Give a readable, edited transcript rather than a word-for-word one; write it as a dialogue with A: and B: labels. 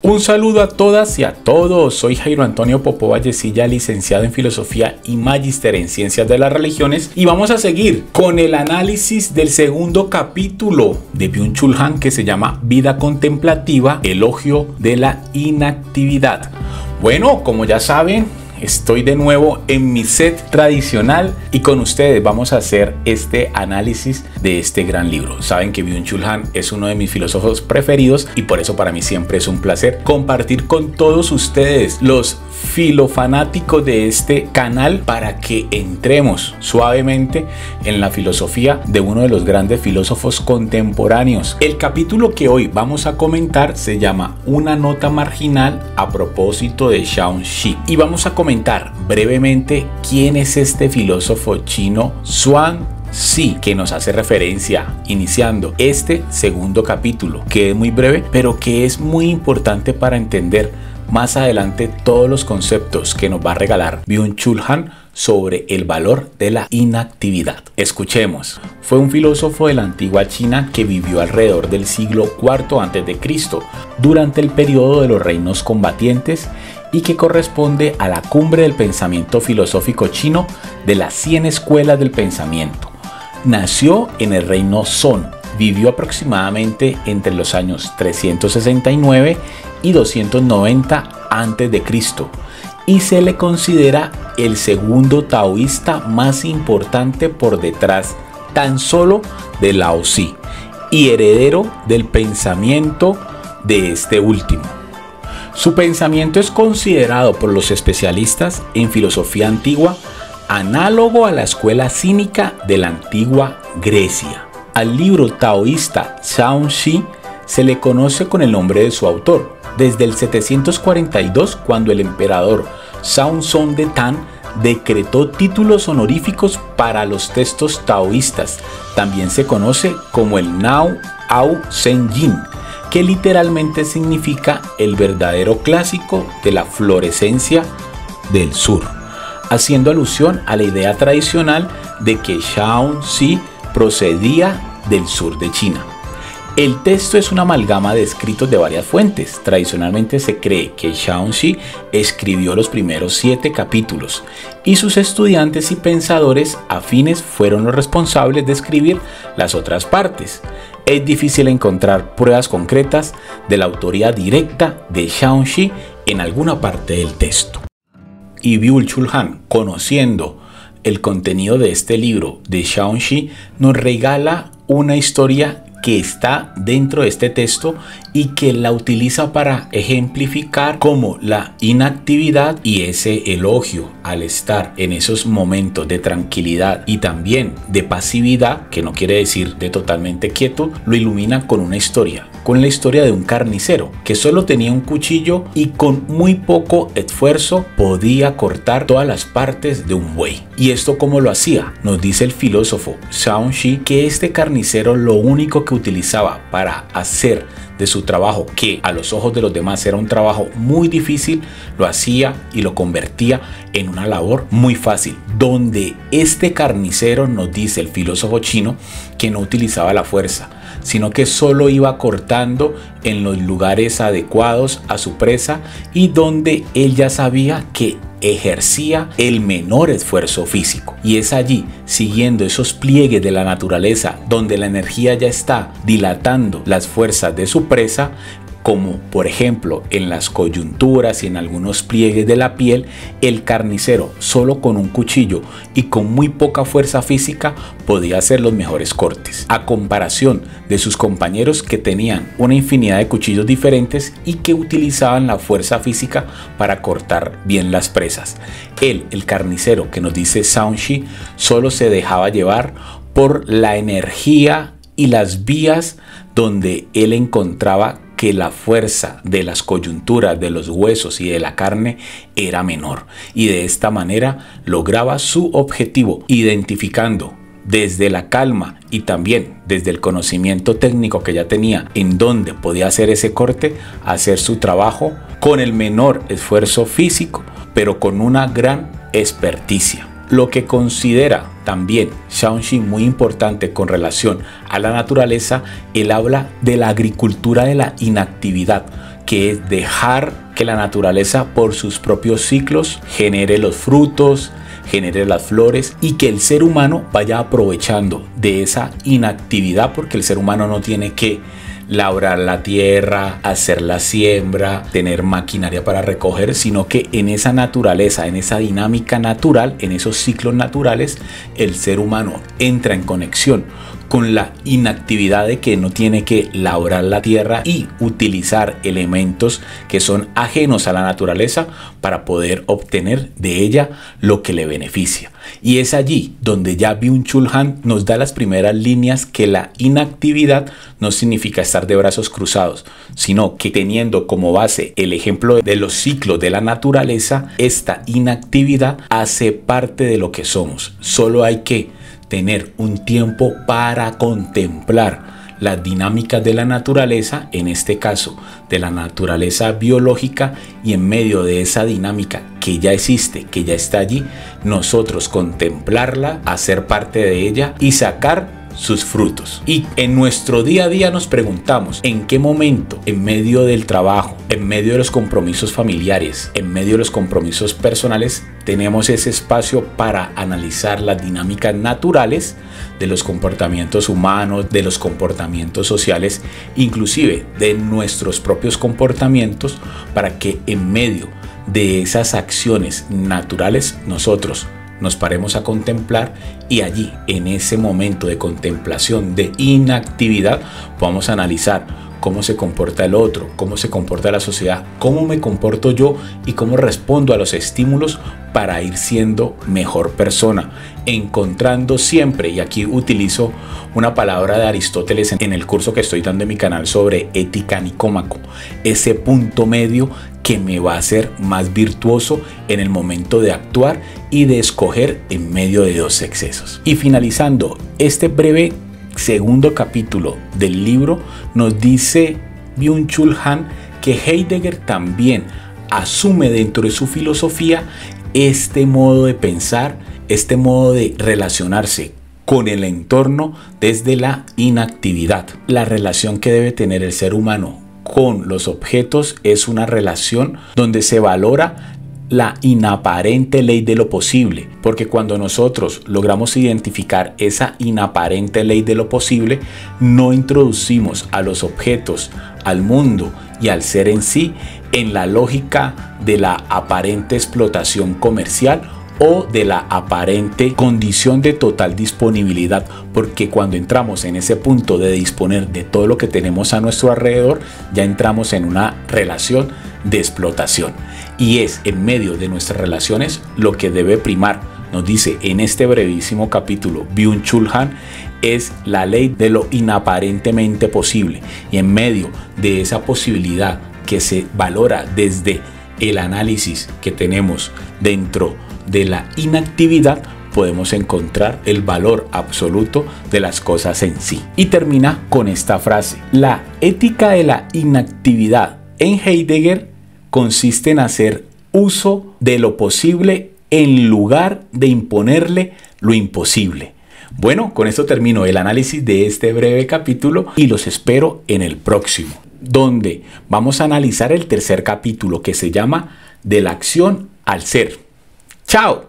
A: Un saludo a todas y a todos, soy Jairo Antonio Popó Vallecilla, licenciado en Filosofía y Magíster en Ciencias de las Religiones, y vamos a seguir con el análisis del segundo capítulo de Byung-Chul Han, que se llama Vida Contemplativa, Elogio de la Inactividad. Bueno, como ya saben, estoy de nuevo en mi set tradicional y con ustedes vamos a hacer este análisis de este gran libro. Saben que Byung-Chul Han es uno de mis filósofos preferidos y por eso para mí siempre es un placer compartir con todos ustedes, los filofanáticos de este canal, para que entremos suavemente en la filosofía de uno de los grandes filósofos contemporáneos. El capítulo que hoy vamos a comentar se llama Una nota marginal a propósito de Shaoxi, y vamos a comentar brevemente quién es este filósofo chino Zhuangzi, que nos hace referencia iniciando este segundo capítulo, que es muy breve pero que es muy importante para entender más adelante todos los conceptos que nos va a regalar Byung-Chul Han sobre el valor de la inactividad. Escuchemos. Fue un filósofo de la antigua China que vivió alrededor del siglo IV a.C., durante el periodo de los reinos combatientes, y que corresponde a la cumbre del pensamiento filosófico chino de las 100 escuelas del pensamiento. Nació en el reino Song, vivió aproximadamente entre los años 369 y 290 a.C. y se le considera el segundo taoísta más importante por detrás tan solo de Lao Tzu y heredero del pensamiento de este último. Su pensamiento es considerado por los especialistas en filosofía antigua análogo a la escuela cínica de la antigua Grecia. Al libro taoísta Shaoxi se le conoce con el nombre de su autor desde el 742, cuando el emperador Shaozong de Tan decretó títulos honoríficos para los textos taoístas. También se conoce como el Nao Ao Sen Yin, que literalmente significa el verdadero clásico de la florescencia del sur, haciendo alusión a la idea tradicional de que Shaoxi procedía del sur de China. El texto es una amalgama de escritos de varias fuentes. Tradicionalmente se cree que Shaoxi escribió los primeros 7 capítulos y sus estudiantes y pensadores afines fueron los responsables de escribir las otras partes. Es difícil encontrar pruebas concretas de la autoría directa de Shaoxi en alguna parte del texto. Y Byung-Chul Han, conociendo el contenido de este libro de Shaoxi, nos regala una historia que está dentro de este texto y que la utiliza para ejemplificar cómo la inactividad y ese elogio al estar en esos momentos de tranquilidad y también de pasividad, que no quiere decir de totalmente quieto, lo ilumina con una historia, con la historia de un carnicero que solo tenía un cuchillo y con muy poco esfuerzo podía cortar todas las partes de un buey. ¿Y esto cómo lo hacía? Nos dice el filósofo Shaoxi que este carnicero lo único que utilizaba para hacer de su trabajo, que a los ojos de los demás era un trabajo muy difícil, lo hacía y lo convertía en una labor muy fácil, donde este carnicero, nos dice el filósofo chino, que no utilizaba la fuerza, sino que solo iba cortando en los lugares adecuados a su presa y donde él ya sabía que ejercía el menor esfuerzo físico. Y es allí, siguiendo esos pliegues de la naturaleza, donde la energía ya está dilatando las fuerzas de su presa, como por ejemplo en las coyunturas y en algunos pliegues de la piel, el carnicero solo con un cuchillo y con muy poca fuerza física podía hacer los mejores cortes, a comparación de sus compañeros que tenían una infinidad de cuchillos diferentes y que utilizaban la fuerza física para cortar bien las presas. Él, el carnicero que nos dice Shaoxi, solo se dejaba llevar por la energía y las vías donde él encontraba que la fuerza de las coyunturas, de los huesos y de la carne era menor, y de esta manera lograba su objetivo, identificando desde la calma y también desde el conocimiento técnico que ya tenía en dónde podía hacer ese corte, hacer su trabajo con el menor esfuerzo físico, pero con una gran experticia. Lo que considera también Shaoxi muy importante con relación a la naturaleza, él habla de la agricultura de la inactividad, que es dejar que la naturaleza por sus propios ciclos genere los frutos, genere las flores y que el ser humano vaya aprovechando de esa inactividad, porque el ser humano no tiene que labrar la tierra, hacer la siembra, tener maquinaria para recoger, sino que en esa naturaleza, en esa dinámica natural, en esos ciclos naturales, el ser humano entra en conexión con la inactividad de que no tiene que labrar la tierra y utilizar elementos que son ajenos a la naturaleza para poder obtener de ella lo que le beneficia. Y es allí donde ya Byung-Chul Han nos da las primeras líneas que la inactividad no significa estar de brazos cruzados, sino que teniendo como base el ejemplo de los ciclos de la naturaleza, esta inactividad hace parte de lo que somos. Solo hay que tener un tiempo para contemplar las dinámicas de la naturaleza, en este caso de la naturaleza biológica, y en medio de esa dinámica que ya existe, que ya está allí, nosotros contemplarla, hacer parte de ella y sacar sus frutos. Y en nuestro día a día nos preguntamos en qué momento, en medio del trabajo, en medio de los compromisos familiares, en medio de los compromisos personales, tenemos ese espacio para analizar las dinámicas naturales de los comportamientos humanos, de los comportamientos sociales, inclusive de nuestros propios comportamientos, para que en medio de esas acciones naturales nosotros nos paremos a contemplar y allí, en ese momento de contemplación, de inactividad, podamos analizar cómo se comporta el otro, cómo se comporta la sociedad, cómo me comporto yo y cómo respondo a los estímulos para ir siendo mejor persona, encontrando siempre, y aquí utilizo una palabra de Aristóteles en el curso que estoy dando en mi canal sobre ética Nicómaco, ese punto medio que me va a hacer más virtuoso en el momento de actuar y de escoger en medio de dos excesos. Y finalizando este breve segundo capítulo del libro, nos dice Byung-Chul Han que Heidegger también asume dentro de su filosofía este modo de pensar, este modo de relacionarse con el entorno desde la inactividad. La relación que debe tener el ser humano con los objetos es una relación donde se valora la inaparente ley de lo posible, porque cuando nosotros logramos identificar esa inaparente ley de lo posible, no introducimos a los objetos, al mundo y al ser en sí en la lógica de la aparente explotación comercial o de la aparente condición de total disponibilidad, porque cuando entramos en ese punto de disponer de todo lo que tenemos a nuestro alrededor, ya entramos en una relación de explotación, y es en medio de nuestras relaciones lo que debe primar, nos dice en este brevísimo capítulo Byung-Chul Han, es la ley de lo inaparentemente posible, y en medio de esa posibilidad que se valora desde el análisis que tenemos dentro de la inactividad, podemos encontrar el valor absoluto de las cosas en sí. Y termina con esta frase: la ética de la inactividad en Heidegger consiste en hacer uso de lo posible en lugar de imponerle lo imposible. Bueno, con esto termino el análisis de este breve capítulo y los espero en el próximo, donde vamos a analizar el tercer capítulo, que se llama De la acción al ser. ¡Chao!